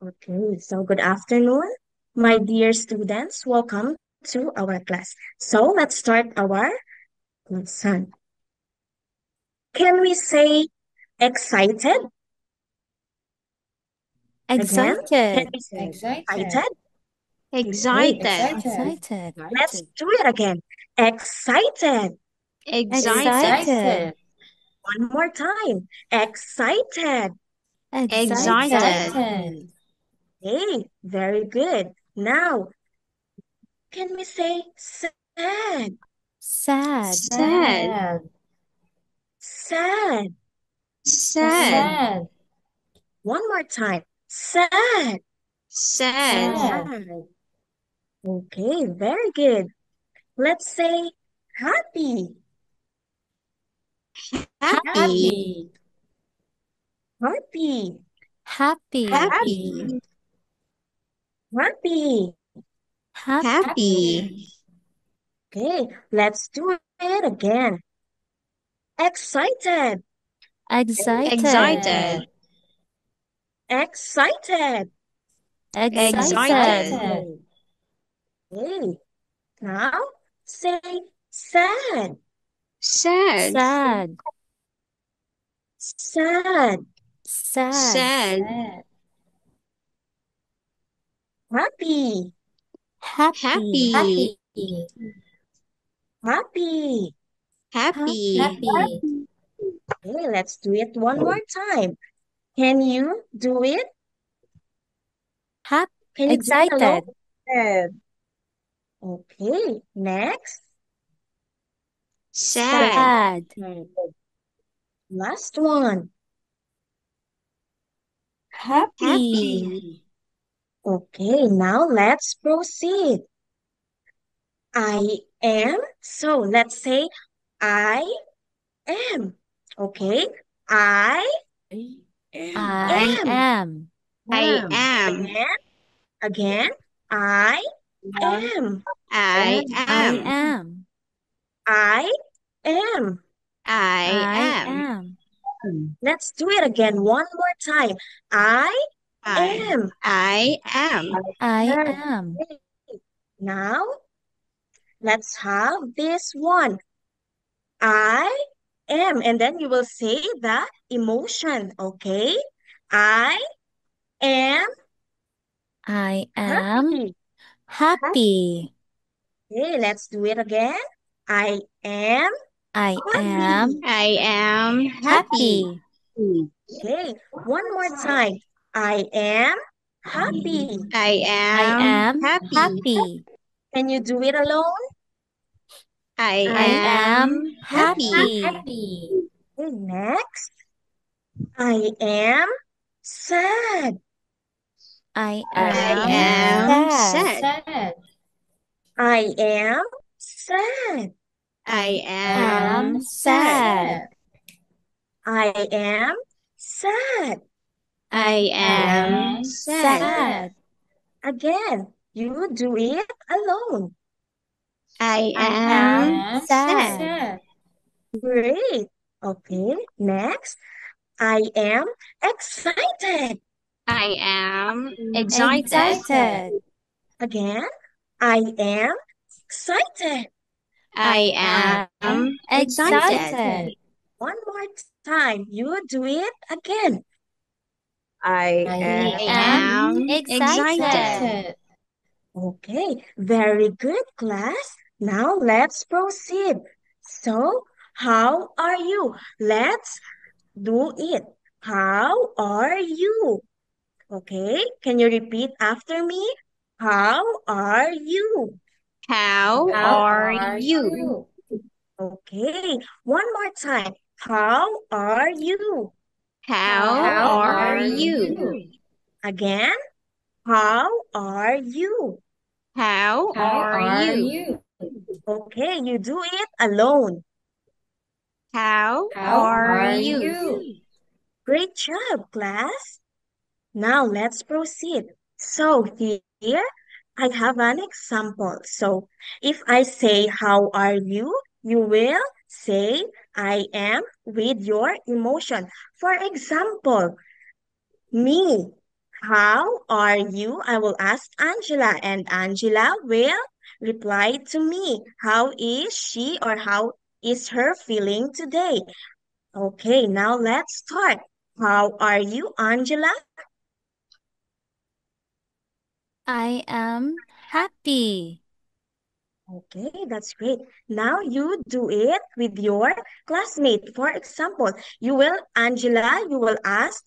Okay, so good afternoon, my dear students. Welcome to our class. So let's start our lesson. Can we say excited again? Can Excited. we say Excited. excited? Okay, Excited. Excited. let's do it again. Excited. Excited. Excited. One more time. Excited. Excited. Excited. Hey, very good. Now, can we say sad? Sad. Sad. Sad. Sad. Sad. One more time. Sad. Sad. Sad. Okay, very good. Let's say happy. Happy. Happy. Happy. Happy. Happy. Happy. Okay, let's do it again. Excited. Excited. Excited. Excited. Excited. Excited. Okay, now say sad. Sad. Sad. Sad. Sad. Sad. Happy. Happy. Happy. Happy. Happy. Okay, let's do it one more time. Can you do it? Hap Can you do it alone? excited. Okay, next. Sad. Sad. Last one. Happy. Happy. Okay, now let's proceed. I am. So let's say I am. Okay, I I am. am. I am. Again, I am. I I am. am. I am. I I am. am. Let's do it again one more time. I am. I am. I am. Now, let's have this one. I am. And then you will say the emotion, okay? I am I am happy. happy. Okay, let's do it again. I am I am I am happy. okay, one more time. I am happy. I I am am happy. happy. Can you do it alone? I I am am happy. happy. Okay, next. I am sad. I I am am sad. sad. I am sad. I Am am sad. I am sad. I am sad. Sad. Again, you do it alone. I Am am sad. sad. Great. Okay, next. I am excited. I am excited. Excited. Again, I am excited. I am excited. excited. One more time, you do it again. I am excited. excited. Okay, very good, class. Now let's proceed. So, how are you? Let's do it. How are you? Okay, can you repeat after me? How are you? How are you? Okay, one more time. How are you? How are you? Again, how are you? How are you? Okay, you do it alone. How are you? Great job, class. Now let's proceed. So here I have an example. So if I say, how are you? You will say, I am with your emotion. For example, me. How are you? I will ask Angela, and Angela will reply to me. How is she or how is her feeling today? Okay, now let's start. How are you, Angela? I am happy. Okay, that's great. Now you do it with your classmate. For example, Angela, you will ask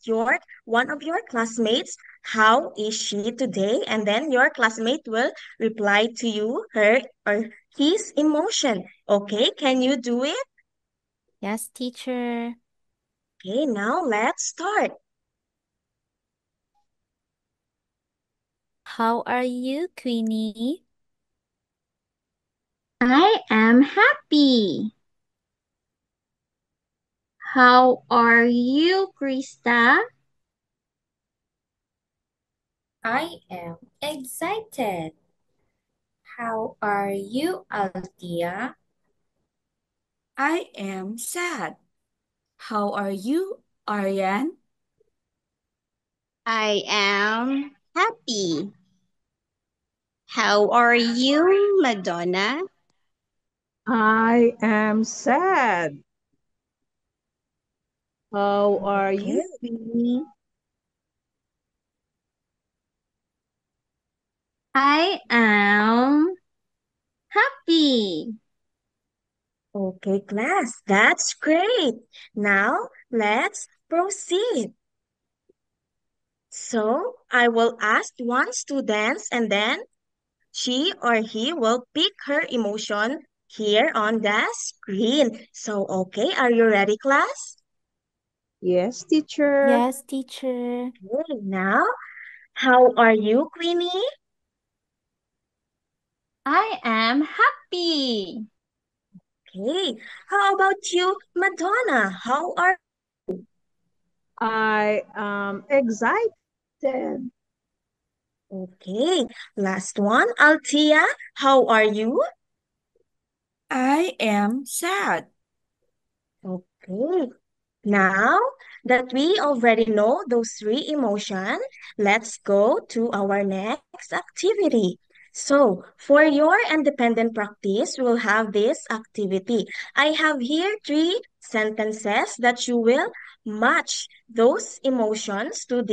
one of your classmates, how is she today? And then your classmate will reply to you, her or his emotion. Okay, can you do it? Yes, teacher. Okay, now let's start. How are you, Queenie? I am happy. How are you, Krista? I am excited. How are you, Althea? I am sad. How are you, Aryan? I am happy. How are you, Madonna? I am sad. How are Okay, you, Queenie? I am happy. okay, class, that's great. Now let's proceed. So I will ask one student and then she or he will pick her emotion here on the screen. So, okay, are you ready, class? Yes, teacher. Yes, teacher. Okay, now, how are you, Queenie? I am happy. Okay, how about you, Madonna? How are I am excited. Okay, last one, Altia. How are you? I am sad. Okay, now that we already know those three emotions, let's go to our next activity. So, for your independent practice, we'll have this activity. I have here three sentences that you will match those emotions to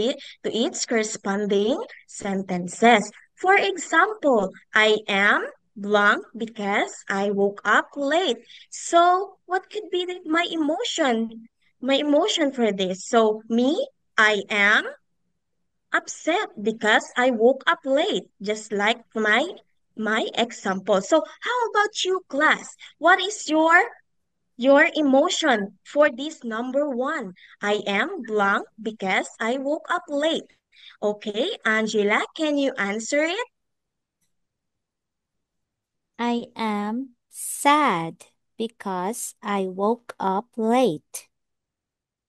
its corresponding sentences. For example, I am blank because I woke up late. So, what could be my emotion? My emotion for this. So, me, I am upset because I woke up late, just like my example. So, how about you, class? What is your emotion for this number one? I am blank because I woke up late. Okay, Angela, can you answer it? I am sad because I woke up late.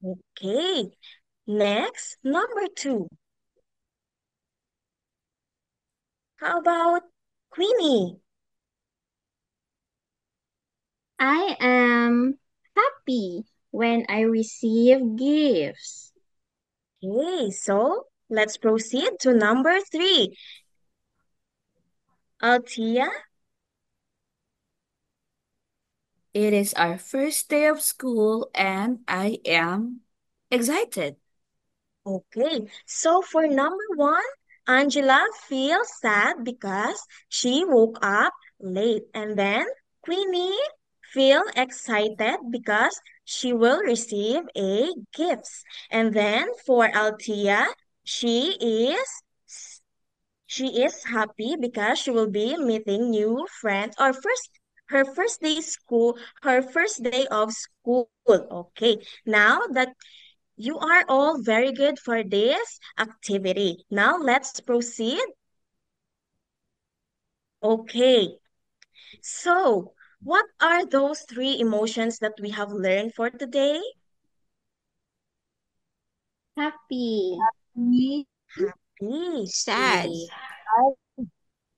Okay. Next, number two. How about Queenie? I am happy when I receive gifts. Okay, so let's proceed to number three. Altia, It is our first day of school and I am excited. okay. So for number one, Angela feels sad because she woke up late. And then Queenie feel excited because she will receive a gifts. And then for Altia, she is she is happy because she will be meeting new friends or her first day of school. Okay. Now that you are all very good for this activity. Now let's proceed. Okay. So, what are those three emotions that we have learned for today? Happy. Me, Happy. Sad.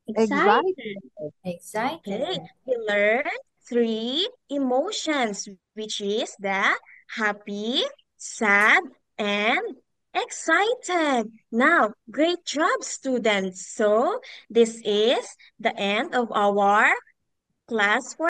excited. Excited. Okay. Excited. We learned three emotions, which is the happy, sad, and Excited. Now, great job, students. So, this is the end of our class for